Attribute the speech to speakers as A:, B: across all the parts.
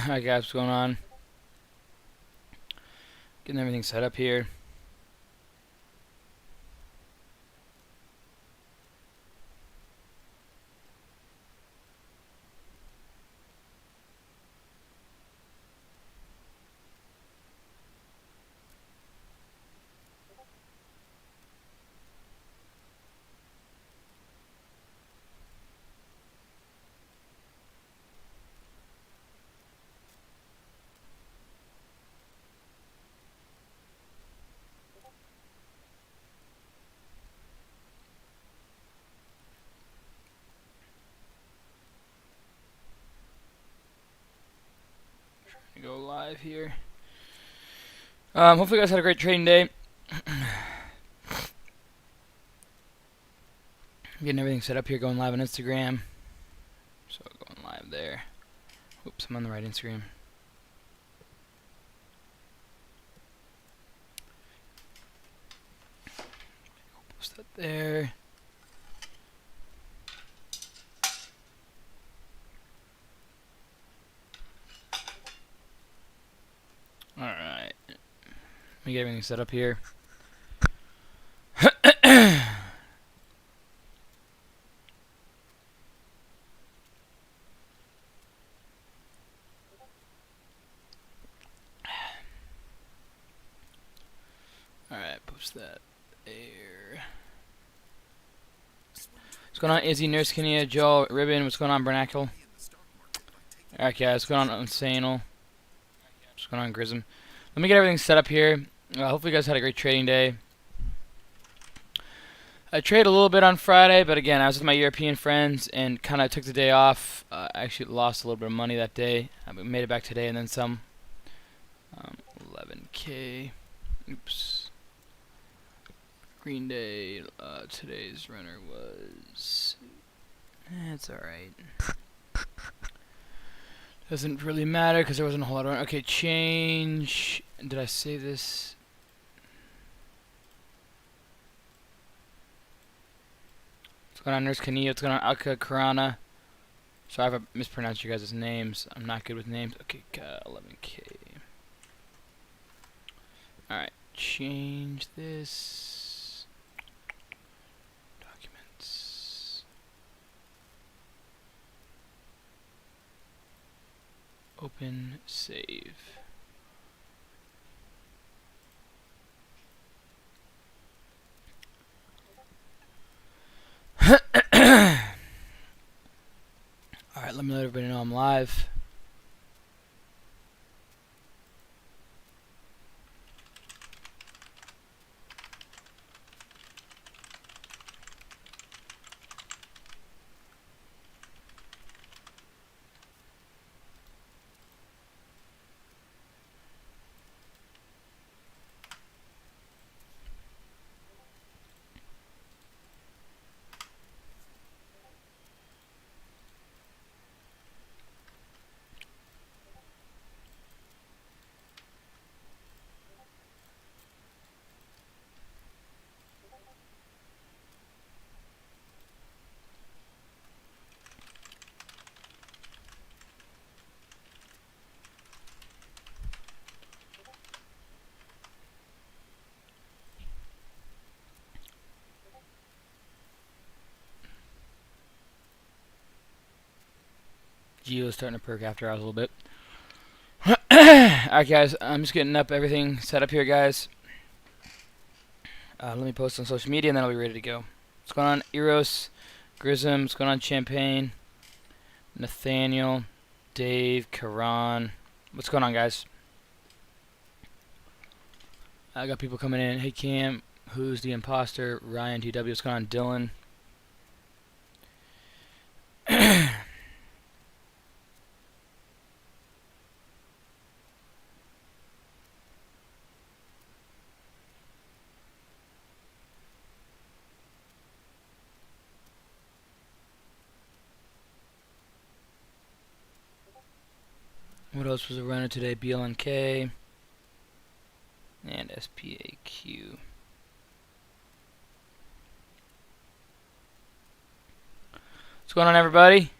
A: Alright guys, what's going on? Getting everything set up here. Go live here. Hopefully you guys had a great trading day. Getting everything set up here, going live on Instagram. So going live there. Oops, I'm on the right Instagram. Post that there. Alright. Let me get everything set up here. Alright, post that there. What's going on, Izzy, Nurse Kenia, Joe, Ribbon? What's going on, Bernacle? Alright, guys, what's going on, Unsanal? What's going on, Grism? Let me get everything set up here. Hopefully you guys had a great trading day. I traded a little bit on Friday, but again, I was with my European friends and kind of took the day off. I actually lost a little bit of money that day. I made it back today and then some. 11K. Oops. Green Day. Today's runner was... it's alright. Doesn't really matter because there wasn't a whole lot of... Okay, change... Did I say this? What's going on, Nurse Kania? What's going on, Alka Karana? Sorry if I mispronounced you guys' names. I'm not good with names. Okay, 11K. Alright, change this. Documents. Open, save. Alright, let me let everybody know I'm live. Geo's starting to perk after hours a little bit. Alright guys, I'm just getting up everything set up here, guys. Let me post on social media and then I'll be ready to go. What's going on, Eros, Grism? What's going on, Champagne, Nathaniel, Dave, Karan? What's going on, guys? I got people coming in. Hey Cam, who's the imposter? Ryan TW. What's going on, Dylan? What else was a runner today? BLNK and SPAQ. What's going on, everybody?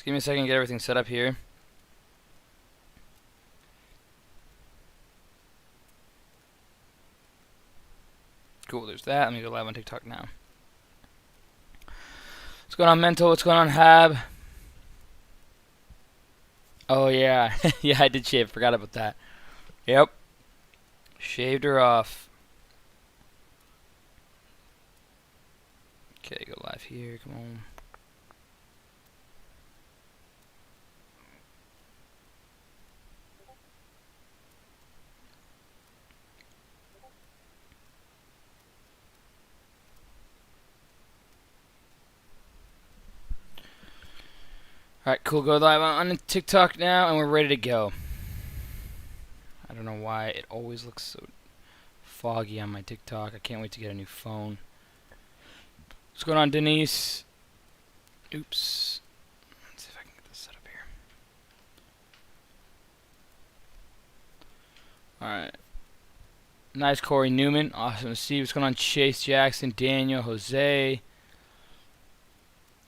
A: Give me a second to get everything set up here. Cool, there's that. Let me go live on TikTok now. What's going on, Mental? What's going on, Hab? Oh, yeah. Yeah, I did shave. Forgot about that. Yep. Shaved her off. Okay, go live here. Come on. Alright, cool. Go live on TikTok now, and we're ready to go. I don't know why it always looks so foggy on my TikTok. I can't wait to get a new phone. What's going on, Denise? Oops. Let's see if I can get this set up here. Alright. Nice, Corey Newman. Awesome to see. What's going on, Chase Jackson, Daniel, Jose,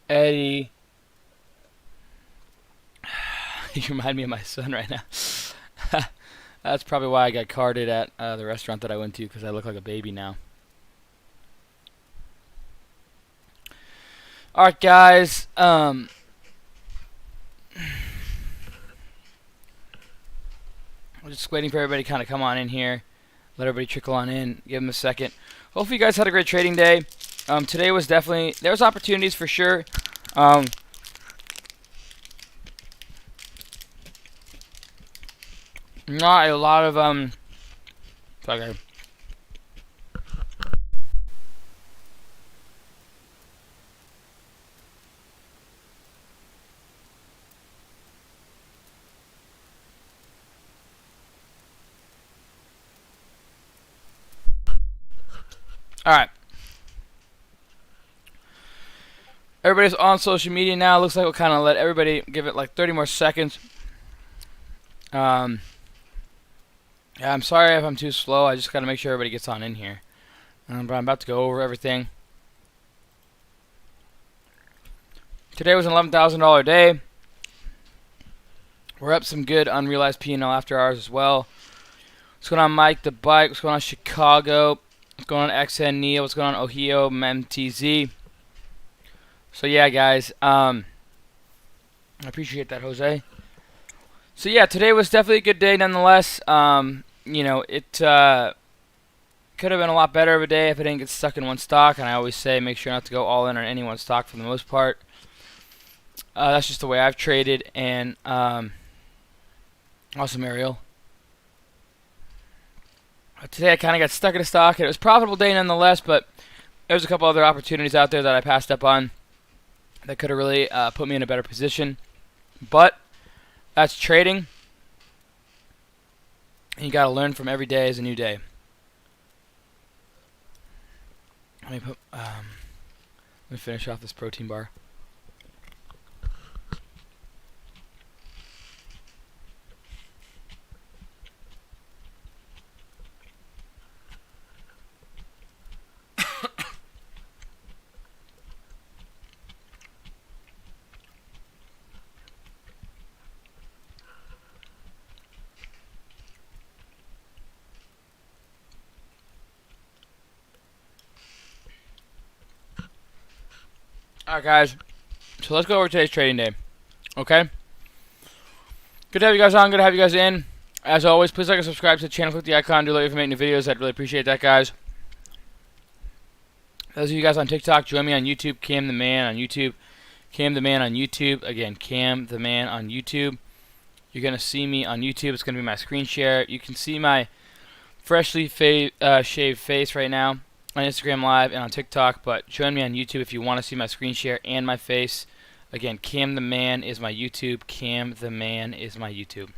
A: Eddie. You remind me of my son right now. That's probably why I got carded at the restaurant that I went to, because I look like a baby now. Alright, guys. We're just waiting for everybody to kind of come on in here. Let everybody trickle on in. Give them a second. Hopefully you guys had a great trading day. Today was definitely... There was opportunities for sure. Not a lot of okay. All right. Everybody's on social media now. Looks like we'll kind of let everybody give it like 30 more seconds. Yeah, I'm sorry if I'm too slow. I just got to make sure everybody gets on in here. But I'm about to go over everything. Today was an $11,000 day. We're up some good unrealized P&L after hours as well. What's going on, Mike the Bike? What's going on, Chicago? What's going on, XN Neil? What's going on, Ohio MTZ? So yeah, guys. I appreciate that, Jose. So yeah, today was definitely a good day nonetheless. You know, it could have been a lot better of a day if I didn't get stuck in one stock. And I always say make sure not to go all in on any one stock for the most part. That's just the way I've traded. And awesome, Ariel. Today I kind of got stuck in a stock. And it was a profitable day nonetheless, but there's a couple other opportunities out there that I passed up on that could have really put me in a better position. But that's trading. And you got to learn from every day as a new day. Let me finish off this protein bar. Alright, guys. So let's go over today's trading day. Okay? Good to have you guys on. Good to have you guys in. As always, please like and subscribe to the channel. Click the icon. Do let me if you make new videos. I'd really appreciate that, guys. Those of you guys on TikTok, join me on YouTube. Cam the Man on YouTube. Cam the Man on YouTube. Again, Cam the Man on YouTube. You're going to see me on YouTube. It's going to be my screen share. You can see my freshly shaved face right now on Instagram Live and on TikTok, but join me on YouTube if you want to see my screen share and my face. Again, Cam the Man is my YouTube. Cam the Man is my YouTube.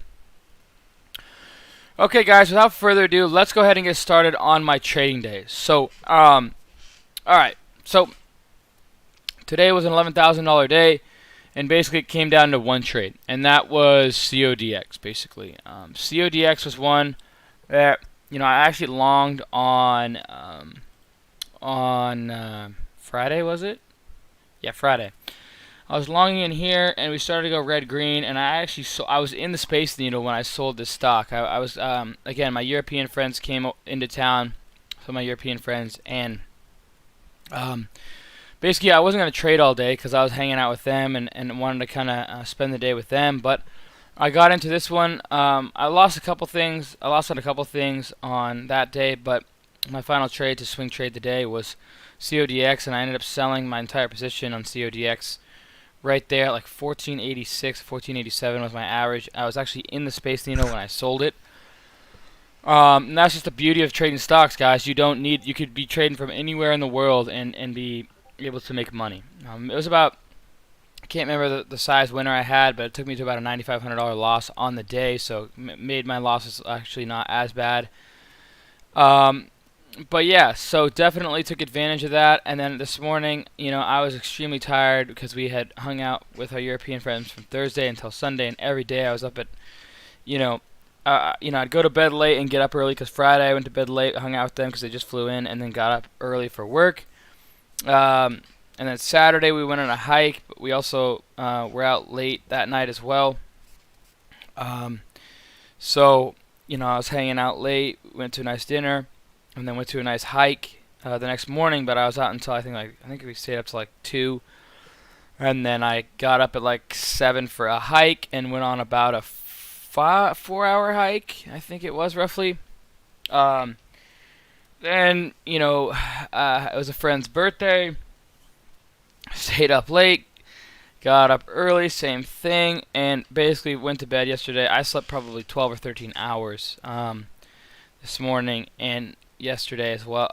A: Okay, guys, without further ado, let's go ahead and get started on my trading day. So, alright, so today was an $11,000 day, and basically it came down to one trade, and that was CODX, basically. CODX was one that, you know, I actually longed on Friday, was it? Yeah, Friday. I was longing in here, and we started to go red-green, and I was in the Space Needle when I sold this stock. I was, again, my European friends came into town, some of my European friends, and basically I wasn't going to trade all day because I was hanging out with them and wanted to kind of spend the day with them, but I got into this one. I lost a couple things. I lost on a couple things on that day, but my final trade to swing trade the day was CODX, and I ended up selling my entire position on CODX right there at like 1486, 1487 was my average. I was actually in the Space Needle when I sold it. And that's just the beauty of trading stocks, guys. You could be trading from anywhere in the world and be able to make money. It was about, I can't remember the size winner I had, but it took me to about a $9,500 loss on the day, so made my losses actually not as bad. But yeah, so definitely took advantage of that. And then this morning, I was extremely tired because we had hung out with our European friends from Thursday until Sunday, and every day I was up at, I'd go to bed late and get up early because Friday I went to bed late, hung out with them because they just flew in, and then got up early for work. And then Saturday we went on a hike, but we also were out late that night as well. So, I was hanging out late, went to a nice dinner, and then went to a nice hike the next morning, but I was out until I think we stayed up to like 2. And then I got up at like 7 for a hike and went on about a 4-hour hike, I think it was roughly. Then, it was a friend's birthday. Stayed up late, got up early, same thing, and basically went to bed yesterday. I slept probably 12 or 13 hours this morning and yesterday as well.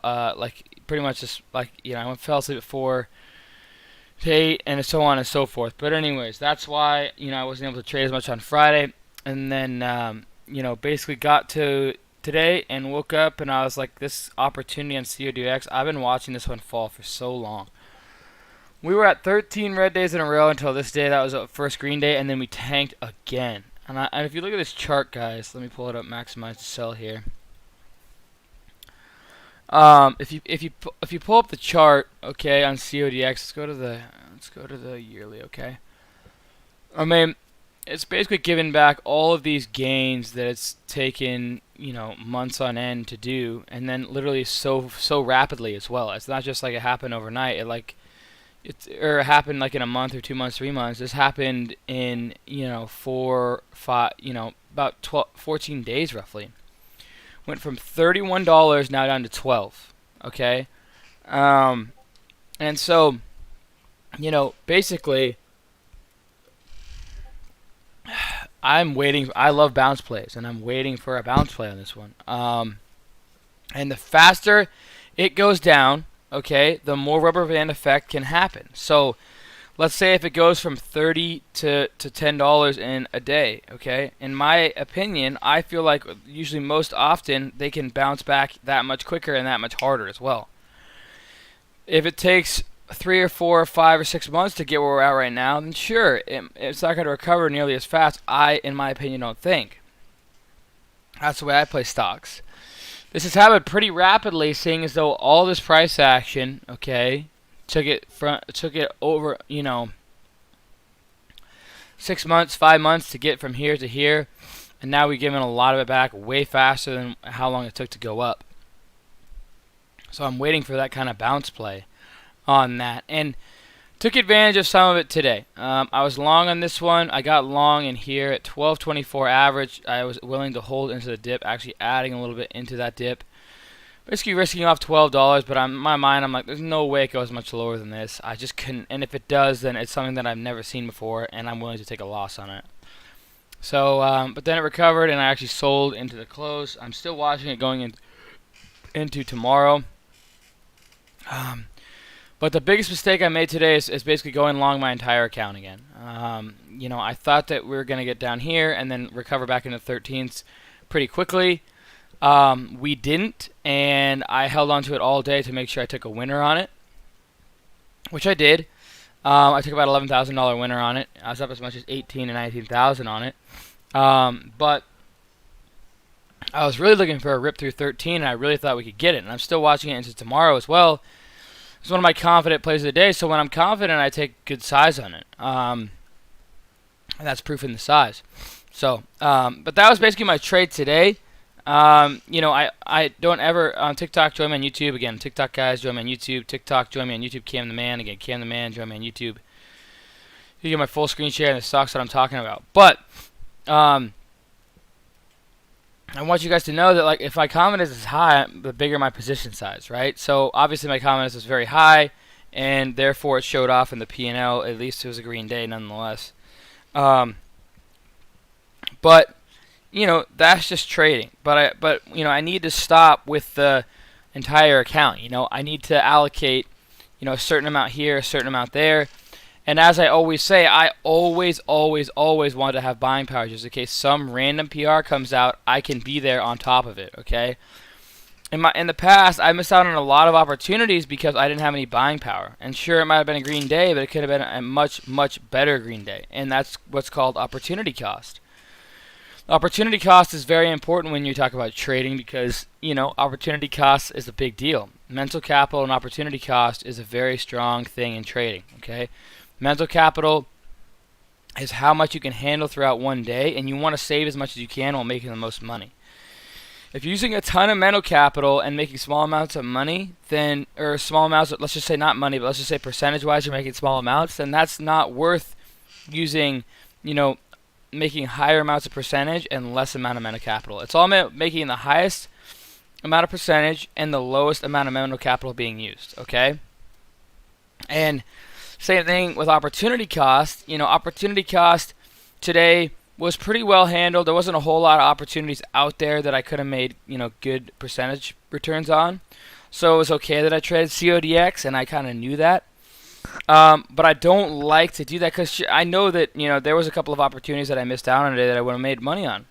A: Pretty much just I fell asleep at 4 to 8 and so on and so forth. But anyways, that's why I wasn't able to trade as much on Friday, and then basically got to today and woke up and I was like, this opportunity on CODX, I've been watching this one fall for so long. We were at 13 red days in a row until this day. That was the first green day, and then we tanked again. And if you look at this chart, guys, let me pull it up, maximize the sell here. If you pull up the chart, okay, on CODX, let's go to the yearly, okay. I mean, it's basically given back all of these gains that it's taken, months on end to do, and then literally so rapidly as well. It's not just like it happened overnight. It happened like in a month or 2 months, 3 months. This happened in 4, 5, about 14 days roughly. Went from $31 now down to $12. Okay, and so basically, I'm waiting. I love bounce plays, and I'm waiting for a bounce play on this one. And the faster it goes down, okay, the more rubber band effect can happen. So let's say if it goes from $30 to $10 in a day, okay? In my opinion, I feel like usually most often they can bounce back that much quicker and that much harder as well. If it takes 3 or 4 or 5 or 6 months to get where we're at right now, then sure, it's not going to recover nearly as fast. In my opinion, don't think. That's the way I play stocks. This has happened pretty rapidly, seeing as though all this price action, okay, took it over, 6 months, 5 months to get from here to here, and now we're giving a lot of it back way faster than how long it took to go up. So I'm waiting for that kind of bounce play on that, and took advantage of some of it today. I was long on this one. I got long in here at 12.24 average. I was willing to hold into the dip, actually adding a little bit into that dip. Basically risking off $12, but in my mind, I'm like, there's no way it goes much lower than this. I just couldn't, and if it does, then it's something that I've never seen before, and I'm willing to take a loss on it. So, but then it recovered, and I actually sold into the close. I'm still watching it going into tomorrow. But the biggest mistake I made today is basically going long my entire account again. I thought that we were going to get down here and then recover back into 13s pretty quickly. We didn't, and I held on to it all day to make sure I took a winner on it, which I did. I took about $11,000 winner on it. I was up as much as 18 and 19,000 on it. But I was really looking for a rip through 13, and I really thought we could get it. And I'm still watching it into tomorrow as well. It's one of my confident plays of the day. So when I'm confident, I take good size on it. And that's proof in the size. So, but that was basically my trade today. You know, I don't ever on TikTok, join me on YouTube. Again, TikTok guys, join me on YouTube. TikTok, join me on YouTube. Cam the Man. Again, Cam the Man, join me on YouTube. You get my full screen share and the stocks that I'm talking about. But I want you guys to know that, like, if my confidence is high, the bigger my position size, right? So obviously my confidence is very high, and therefore it showed off in the P&L. At least it was a green day, nonetheless. But you know, that's just trading. But you know, I need to stop with the entire account. You know, I need to allocate, you know, a certain amount here, a certain amount there. And as I always say, I always want to have buying power just in case some random PR comes out. I can be there on top of it. Okay. In the past, I missed out on a lot of opportunities because I didn't have any buying power. And sure, it might have been a green day, but it could have been a much better green day. And that's what's called opportunity cost. Opportunity cost is very important when you talk about trading because, you know, opportunity cost is a big deal. Mental capital and opportunity cost is a very strong thing in trading. Okay. Mental capital is how much you can handle throughout one day, and you want to save as much as you can while making the most money. If you're using a ton of mental capital and making small amounts of money, then, or small amounts, let's just say not money, but let's just say percentage-wise you're making small amounts, then that's not worth using, you know, making higher amounts of percentage and less amount of mental capital. It's all about making the highest amount of percentage and the lowest amount of mental capital being used, okay? And same thing with opportunity cost. You know, opportunity cost today was pretty well handled. There wasn't a whole lot of opportunities out there that I could have made, you know, good percentage returns on. So it was okay that I traded CODX, and I kind of knew that. But I don't like to do that because I know that, you know, there was a couple of opportunities that I missed out on today that I would have made money on.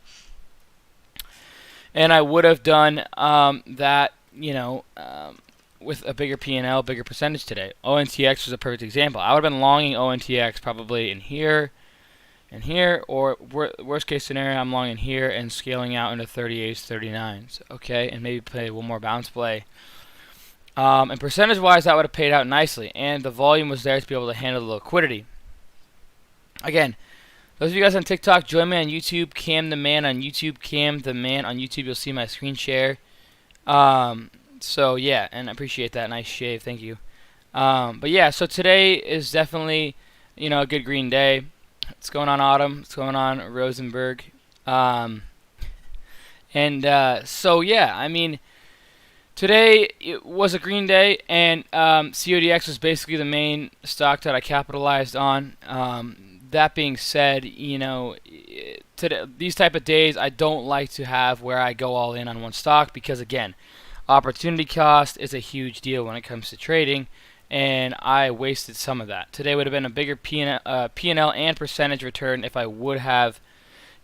A: And I would have done that, you know, with a bigger P&L, bigger percentage today. ONTX was a perfect example. I would have been longing ONTX probably in here, or worst case scenario, I'm long in here and scaling out into 38s, 39s, okay, and maybe play one more bounce play. And percentage-wise, that would have paid out nicely, and the volume was there to be able to handle the liquidity. Again, those of you guys on TikTok, join me on YouTube, Cam the Man on YouTube, Cam the Man on YouTube. You'll see my screen share. So yeah, and I appreciate that. Nice shave, thank you. But yeah, so today is definitely, you know, a good green day. What's going on, Autumn? What's going on, Rosenberg? So yeah, I mean, today it was a green day, and CODX was basically the main stock that I capitalized on. That being said, you know, today, these type of days, I don't like to have where I go all in on one stock because, again, opportunity cost is a huge deal when it comes to trading, and I wasted some of that. Today would have been a bigger P&L and percentage return if I would have,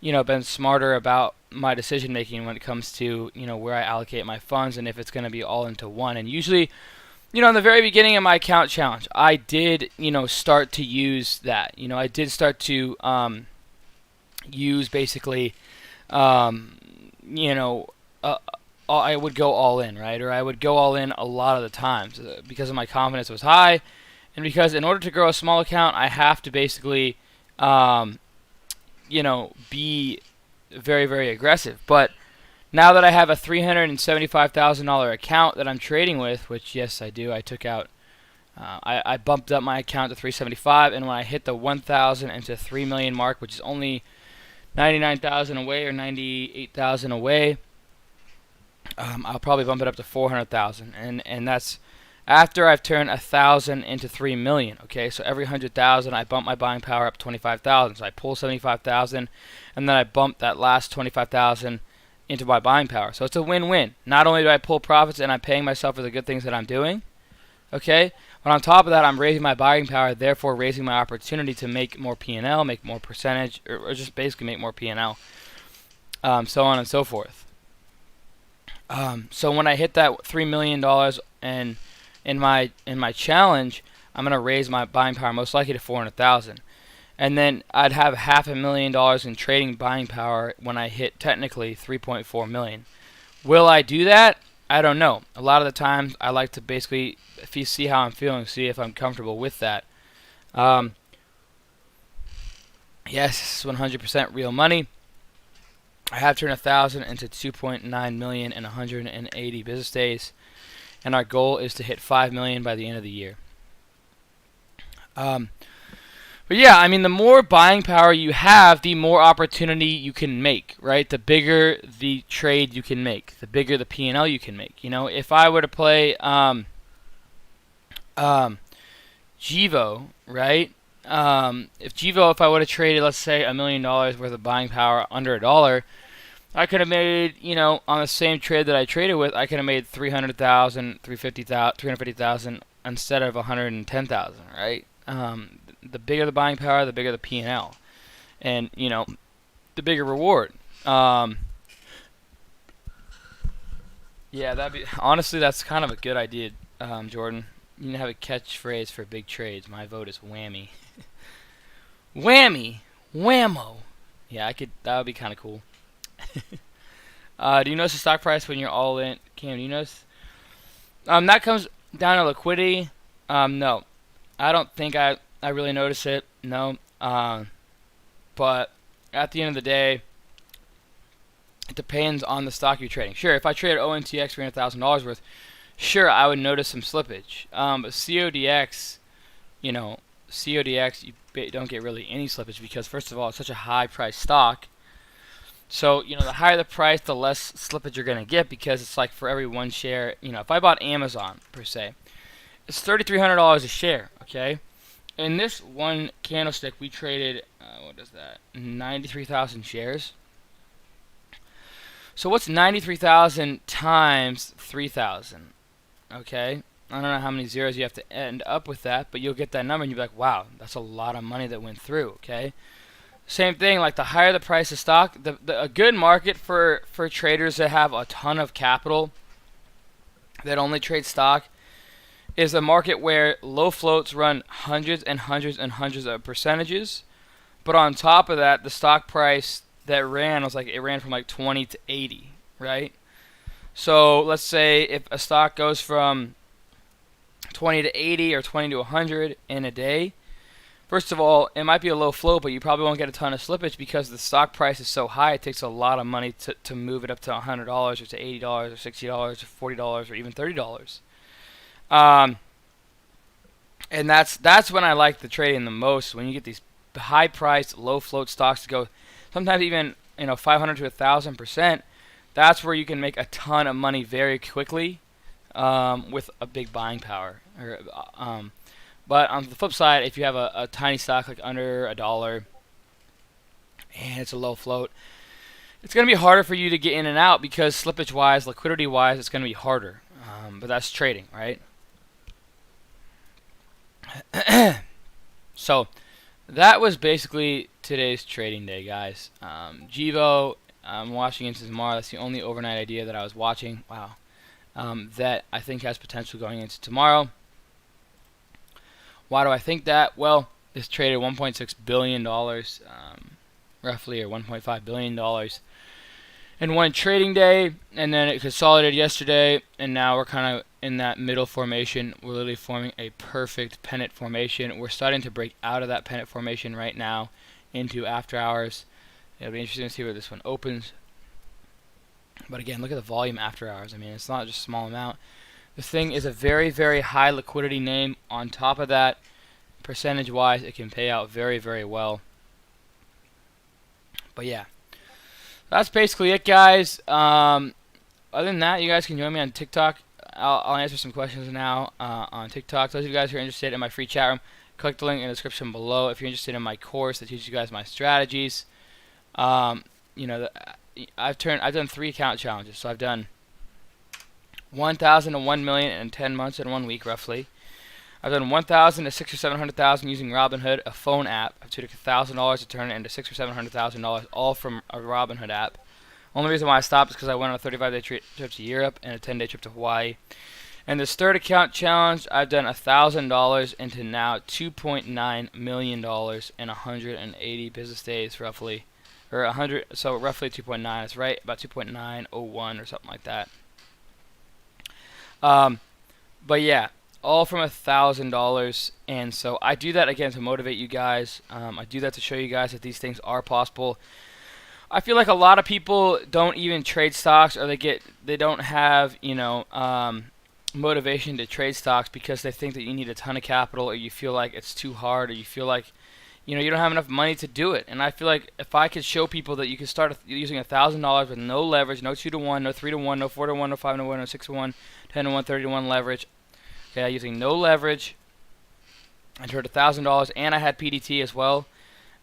A: you know, been smarter about my decision making when it comes to, you know, where I allocate my funds and if it's going to be all into one. And usually, you know, in the very beginning of my account challenge, I did, you know, start to use that. You know, I did start to use basically, you know, I would go all in, right? Or I would go all in a lot of the times because my confidence was high, and because in order to grow a small account, I have to basically, you know, be very aggressive. But now that I have a $375,000 account that I'm trading with, which yes I do, I took out, I bumped up my account to 375, and when I hit the 1,000 into 3 million mark, which is only 99,000 away or 98,000 away, I'll probably bump it up to 400,000, and that's after I've turned 1,000 into 3 million. Okay, so every 100,000 I bump my buying power up 25,000. So I pull 75,000, and then I bump that last 25,000 into my buying power. So it's a win-win. Not only do I pull profits and I'm paying myself for the good things that I'm doing, okay, but on top of that, I'm raising my buying power, therefore raising my opportunity to make more P&L, make more percentage, or just basically make more P&L, so on and so forth. So when I hit that $3 million and in my challenge, I'm gonna raise my buying power most likely to 400,000, and then I'd have $500,000 in trading buying power when I hit technically 3.4 million. Will I do that? I don't know. A lot of the times I like to basically, if you see how I'm feeling, see if I'm comfortable with that. Um, yes, this is 100% real money. I have turned 1,000 into 2.9 million in 180 business days, and our goal is to hit 5 million by the end of the year. But yeah, I mean, the more buying power you have, the more opportunity you can make, right? The bigger the trade you can make, the bigger the P&L you can make. You know, if I were to play Givo, right? If I would have traded, let's say, $1 million worth of buying power under a dollar, I could have made, on the same trade that I traded with, I could have made 300,000, 350,000 instead of 110,000, right? The bigger the buying power, the bigger the P&L, and the bigger reward. Yeah, honestly, that's kind of a good idea, Jordan. You need to have a catchphrase for big trades. My vote is whammy. Whammy, whammo. Yeah, that would be kind of cool. Do you notice the stock price when you're all in? Cam, do you notice? That comes down to liquidity. No, I don't think I really notice it. No. But at the end of the day, it depends on the stock you're trading. Sure, if I traded ONTX for $300,000 worth, sure, I would notice some slippage. But CODX, CODX, you don't get really any slippage because, first of all, it's such a high-priced stock. So, the higher the price, the less slippage you're going to get because it's like for every one share. If I bought Amazon, per se, it's $3,300 a share, okay? In this one candlestick, we traded, what is that, 93,000 shares. So what's 93,000 times 3,000? Okay? I don't know how many zeros you have to end up with that, but you'll get that number and you'll be like, wow, that's a lot of money that went through, okay? Same thing, like the higher the price of stock, a good market for traders that have a ton of capital that only trade stock is a market where low floats run hundreds and hundreds and hundreds of percentages, but on top of that, the stock price that ran was like, it ran from like 20 to 80, right? So let's say if a stock goes from 20 to 80 or 20 to 100 in a day, first of all, it might be a low float, but you probably won't get a ton of slippage because the stock price is so high, it takes a lot of money to move it up to $100 or to $80 or $60 or $40 or even $30. And that's when I like the trading the most, when you get these high-priced, low-float stocks to go sometimes even 500 to 1,000%. That's where you can make a ton of money very quickly with a big buying power. But on the flip side, if you have a tiny stock like under a dollar and it's a low float, it's going to be harder for you to get in and out because slippage-wise, liquidity-wise, it's going to be harder. But that's trading, right? So that was basically today's trading day, guys. Givo, I'm watching into tomorrow. That's the only overnight idea that I was watching. Wow. That I think has potential going into tomorrow. Why do I think that? Well, it's traded $1.6 billion, roughly, or $1.5 billion in one trading day, and then it consolidated yesterday, and now we're kind of in that middle formation. We're literally forming a perfect pennant formation. We're starting to break out of that pennant formation right now into after hours. It'll be interesting to see where this one opens. But again, look at the volume after hours. I mean, it's not just a small amount. The thing is a very, very high liquidity name. On top of that, percentage-wise, it can pay out very, very well. But yeah, that's basically it, guys. Other than that, you guys can join me on TikTok. I'll answer some questions now on TikTok. Those of you guys who are interested in my free chat room, click the link in the description below. If you're interested in my course that teaches you guys my strategies, I've done 3 account challenges. So I've done 1,000 to 1 million in 10 months in 1 week, roughly. I've done 1,000 to 600 or 700,000 using Robinhood, a phone app. I've took $1,000 to turn it into $600 or $700,000, all from a Robinhood app. Only reason why I stopped is because I went on a 35-day trip to Europe and a 10-day trip to Hawaii. And this third account challenge, I've done $1,000 into now $2.9 million in 180 business days, roughly, or 100. So roughly 2.9. It's right about 2.901 or something like that. But yeah, all from $1,000, and so I do that again to motivate you guys. I do that to show you guys that these things are possible. I feel like a lot of people don't even trade stocks, or they don't have motivation to trade stocks because they think that you need a ton of capital, or you feel like it's too hard, or you feel like you don't have enough money to do it. And I feel like if I could show people that you can start using $1,000 with no leverage, no 2-to-1, no 3-to-1, no 4-to-1, no 5-to-1, no 6-to-1, 10-to-1, 30-to-1 leverage. Okay, using no leverage, I turned $1,000, and I had PDT as well.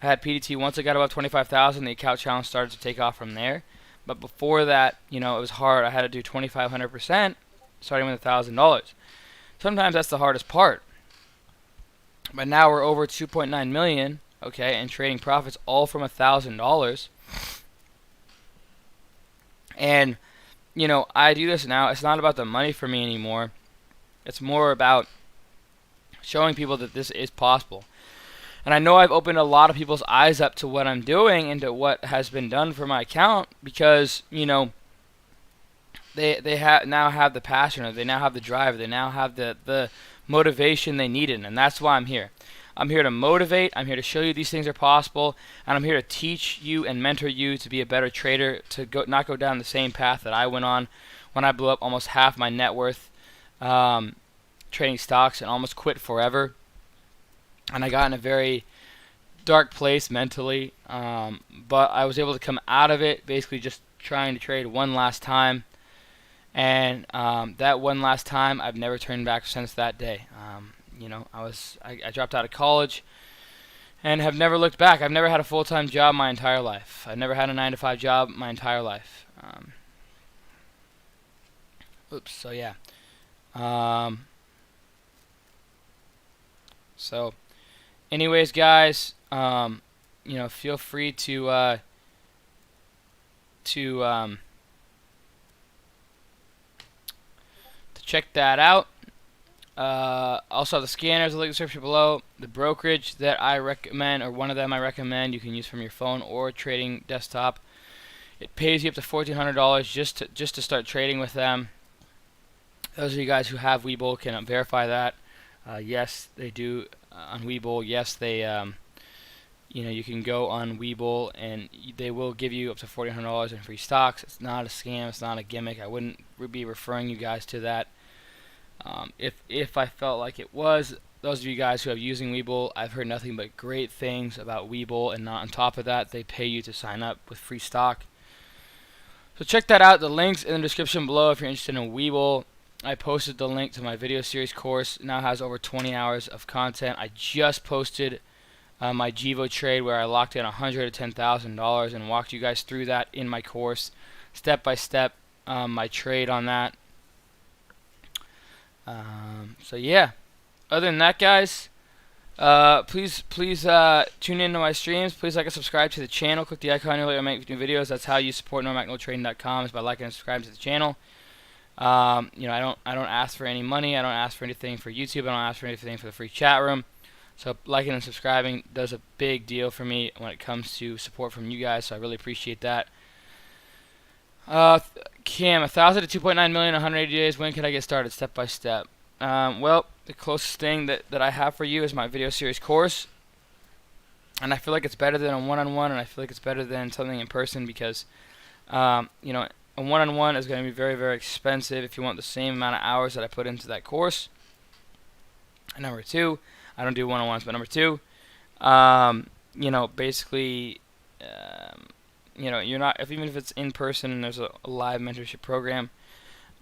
A: I had PDT once I got above 25,000. The account challenge started to take off from there. But before that, it was hard. I had to do 2,500%, starting with $1,000. Sometimes that's the hardest part. But now we're over 2.9 million, okay, and trading profits all from $1,000. And I do this now. It's not about the money for me anymore. It's more about showing people that this is possible. And I know I've opened a lot of people's eyes up to what I'm doing and to what has been done for my account, because they now have the passion, or they now have the drive, they now have the motivation they needed, and that's why I'm here. I'm here to motivate, I'm here to show you these things are possible, and I'm here to teach you and mentor you to be a better trader, to not go down the same path that I went on when I blew up almost half my net worth trading stocks and almost quit forever. And I got in a very dark place mentally, but I was able to come out of it basically just trying to trade one last time. And that one last time, I've never turned back since that day. I dropped out of college and have never looked back. I've never had a full-time job my entire life. I've never had a 9-to-5 job my entire life. So yeah. So, anyways, guys, feel free to check that out. Also, the scanners, the link in the description below. The brokerage that I recommend, or one of them I recommend, you can use from your phone or trading desktop. It pays you up to $1,400 just to start trading with them. Those of you guys who have Webull can verify that. Yes, they do on Webull. Yes, they you can go on Webull and they will give you up to $1,400 in free stocks. It's not a scam. It's not a gimmick. I wouldn't be referring you guys to that. If I felt like it was, those of you guys who have using Webull, I've heard nothing but great things about Webull, and on top of that, they pay you to sign up with free stock. So check that out. The link's in the description below if you're interested in Webull. I posted the link to my video series course. It now has over 20 hours of content. I just posted my Jivo trade where I locked in $110,000 and walked you guys through that in my course, step by step, my trade on that. So yeah, other than that, guys, please tune into my streams. Please like and subscribe to the channel. Click the icon here. I make new videos. That's how you support NorMacNoTrading.com, is by liking and subscribing to the channel. I don't ask for any money. I don't ask for anything for YouTube. I don't ask for anything for the free chat room. So liking and subscribing does a big deal for me when it comes to support from you guys. So I really appreciate that. Cam, 1,000 to 2.9 million, 180 days. When can I get started? Step by step. Well, the closest thing that I have for you is my video series course, and I feel like it's better than a one-on-one, and I feel like it's better than something in person because, a one-on-one is going to be very, very expensive if you want the same amount of hours that I put into that course. And number two, I don't do one-on-ones, but number two, basically, you're not, even if it's in person and there's a live mentorship program,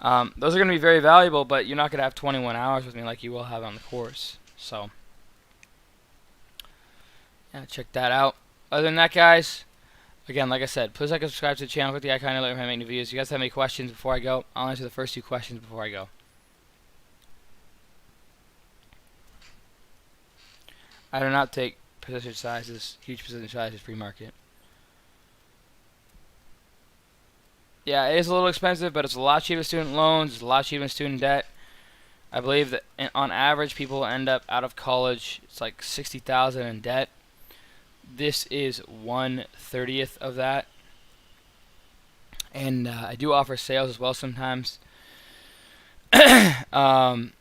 A: those are going to be very valuable, but you're not going to have 21 hours with me like you will have on the course. So, yeah, check that out. Other than that, guys, again, like I said, please like and subscribe to the channel. Click the icon and let me know if I make new videos. If you guys have any questions before I go, I'll answer the first 2 questions before I go. I do not take position sizes, huge position sizes, pre-market. Yeah, it is a little expensive, but it's a lot cheaper than student loans. It's a lot cheaper than student debt. I believe that on average, people end up out of college, it's like $60,000 in debt. This is 1/30th of that. And I do offer sales as well sometimes. And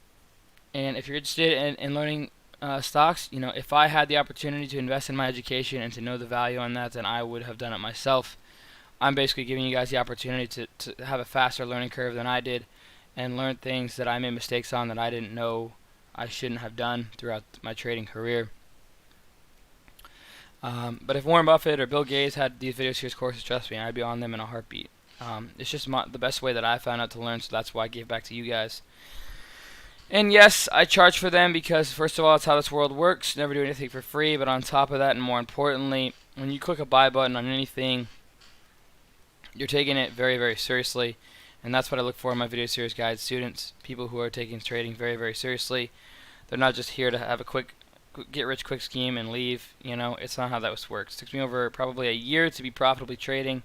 A: if you're interested in learning stocks, you know, if I had the opportunity to invest in my education and to know the value on that, then I would have done it myself. I'm basically giving you guys the opportunity to have a faster learning curve than I did and learn things that I made mistakes on that I didn't know I shouldn't have done throughout my trading career. But if Warren Buffett or Bill Gates had these video series courses, trust me, I'd be on them in a heartbeat. It's just the best way that I found out to learn, so that's why I gave back to you guys. And yes, I charge for them because, first of all, it's how this world works. Never do anything for free. But on top of that, and more importantly, when you click a buy button on anything, you're taking it very, very seriously. And that's what I look for in my video series guide students, people who are taking trading very, very seriously. They're not just here to have a quick get-rich-quick scheme and leave. You know, it's not how that works. It took me over probably a year to be profitably trading,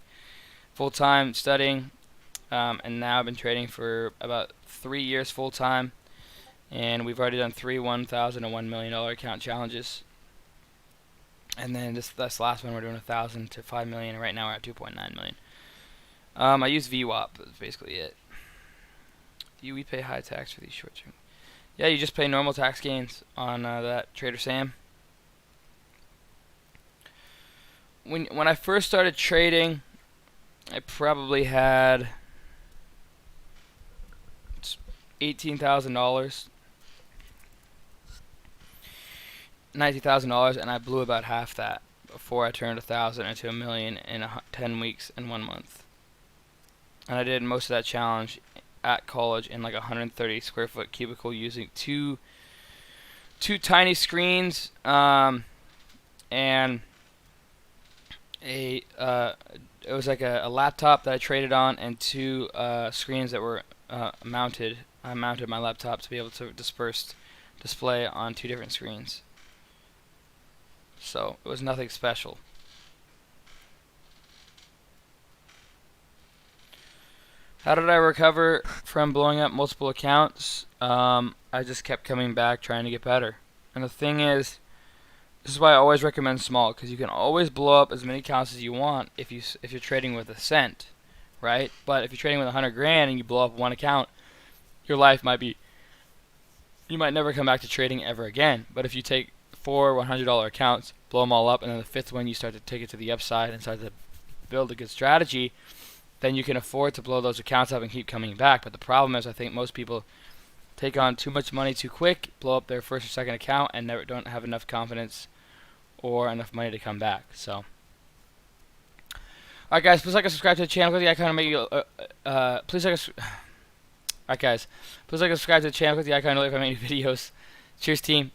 A: full-time studying, and now I've been trading for about 3 years full-time. And we've already done 3 $1,000 and $1 million account challenges. And then this last one, we're doing 1,000 to 5 million. Right now we're at 2.9 million. I use VWAP. That's basically it. Do we pay high tax for these short term? Yeah, you just pay normal tax gains on that Trader Sam. When I first started trading, I probably had $18,000. $90,000, and I blew about half that before I turned 1,000 into $1 million in 10 weeks and 1 month. And I did most of that challenge at college in like a 130 square foot cubicle using two tiny screens and it was like a laptop that I traded on, and 2 screens that were mounted. I mounted my laptop to be able to display on 2 different screens. So it was nothing special. How did I recover from blowing up multiple accounts? I just kept coming back trying to get better. And the thing is, this is why I always recommend small, because you can always blow up as many accounts as you want if you're trading with a cent, right? But if you're trading with 100 grand and you blow up one account, your life might be, you might never come back to trading ever again. But if you take 4 $100 accounts, blow them all up, and then the 5th one you start to take it to the upside and start to build a good strategy, then you can afford to blow those accounts up and keep coming back. But the problem is, I think most people take on too much money too quick, blow up their first or second account, and don't have enough confidence or enough money to come back. So, alright guys, please like and subscribe to the channel. Click the icon to make you, alright guys, please like and subscribe to the channel. Click the icon to if I make new videos. Cheers team.